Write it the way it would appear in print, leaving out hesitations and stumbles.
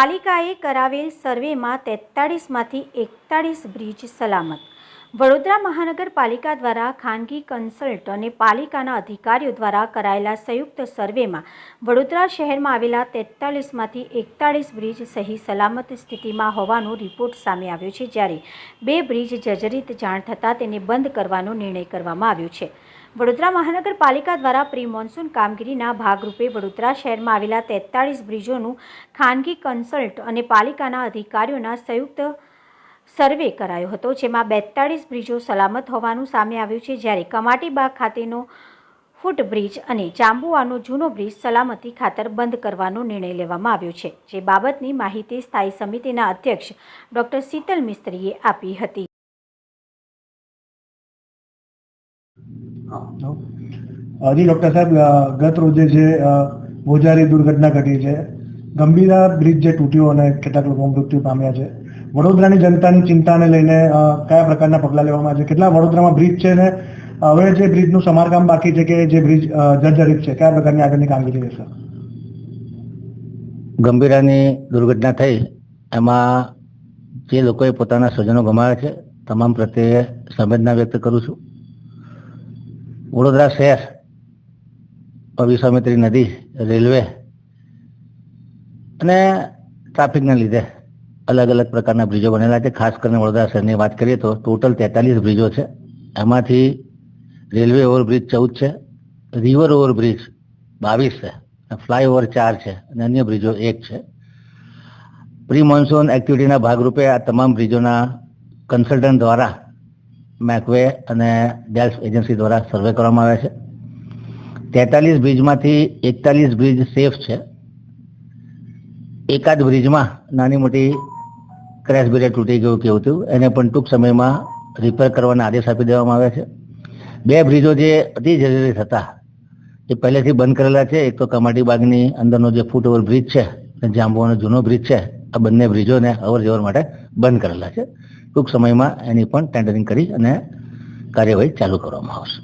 પાલિકાએ કરાવેલ સર્વેમાં 43માંથી 41 બ્રિજ સલામત. વડોદરા મહાનગરપાલિકા દ્વારા ખાનગી કન્સલ્ટ અને પાલિકાના અધિકારીઓ દ્વારા કરાયેલા સંયુક્ત સર્વેમાં વડોદરા શહેરમાં આવેલા 43માંથી 41 બ્રિજ સહી સલામત સ્થિતિમાં હોવાનો રિપોર્ટ સામે આવ્યો છે, જ્યારે 2 બ્રિજ જર્જરિત જાણ થતાં તેને બંધ કરવાનો નિર્ણય કરવામાં આવ્યો છે. વડોદરા મહાનગરપાલિકા દ્વારા પ્રી મોન્સૂન કામગીરીના ભાગરૂપે વડોદરા શહેરમાં આવેલા 43 બ્રિજોનું ખાનગી કન્સલ્ટ અને પાલિકાના અધિકારીઓના સંયુક્ત સર્વે કરાયો હતો, જેમાં 42 બ્રિજો સલામત હોવાનું સામે આવ્યું છે, જ્યારે કમાટીબાગ ખાતેનો ફૂટબ્રિજ અને જાંબુવાનો જૂનો બ્રિજ સલામતી ખાતર બંધ કરવાનો નિર્ણય લેવામાં આવ્યો છે, જે બાબતની માહિતી સ્થાયી સમિતિના અધ્યક્ષ ડોક્ટર શીતલ મિસ્ત્રીએ આપી હતી. જી ડૉક્ટર સાહેબ, ગત રોજે જે ગોઝારી દુર્ઘટના ઘટી છે, ગંભીરા બ્રિજ જે તૂટ્યો અને કેટલાક લોકો મૃત્યુ પામ્યા છે, વડોદરાની જનતાની ચિંતાને લઈને કયા પ્રકારના પગલાં લેવામાં છે? કેટલા વડોદરામાં બ્રિજ છે ને હવે જે બ્રિજનું સમારકામ બાકી છે કે જે બ્રિજ જર્જરિત છે, કયા પ્રકારની આગળની કામગીરી રહેશે? ગંભીરાની દુર્ઘટના થઈ એમાં જે લોકોએ પોતાના સ્વજનો ગુમાવ્યા છે, તમામ પ્રત્યે સંવેદના વ્યક્ત કરું છું. વડોદરા શહેર, વિશ્વામિત્રી નદી, રેલવે અને ટ્રાફિકના લીધે અલગ અલગ પ્રકારના બ્રિજો બનેલા છે. ખાસ કરીને વડોદરા શહેરની વાત કરીએ તો ટોટલ 43 બ્રિજો છે. એમાંથી રેલવે ઓવરબ્રિજ 14 છે, રિવર ઓવરબ્રિજ 22 છે, ફ્લાયઓવર 4 છે અને અન્ય બ્રિજો 1 છે. પ્રી મોન્સૂન એક્ટિવિટીના ભાગરૂપે આ તમામ બ્રિજોના કન્સલ્ટન્ટ દ્વારા મેકવે અને ડેલ્ફ એજન્સી દ્વારા સર્વે કરવામાં આવ્યા છે. 43 બ્રિજમાંથી 41 બ્રિજ સેફ છે. એકાદ બ્રિજમાં નાની મોટી ક્રેશ બેરિયર તૂટી ગયું કેવું હતું, એને પણ ટૂંક સમયમાં રિપેર કરવાના આદેશ આપી દેવામાં આવ્યા છે. 2 બ્રિજો જે અતિ જર્જરિત હતા એ પહેલેથી બંધ કરેલા છે. એક તો કમાટીબાગની અંદરનો જે ફૂટ ઓવર બ્રિજ છે, જાંબુવાનો જૂનો બ્રિજ છે, આ બંને બ્રિજોને અવર જવર માટે બંધ કરેલા છે. ટૂંક સમયમાં એની પણ ટેન્ડરિંગ કરી અને કાર્યવાહી ચાલુ કરવામાં આવશે.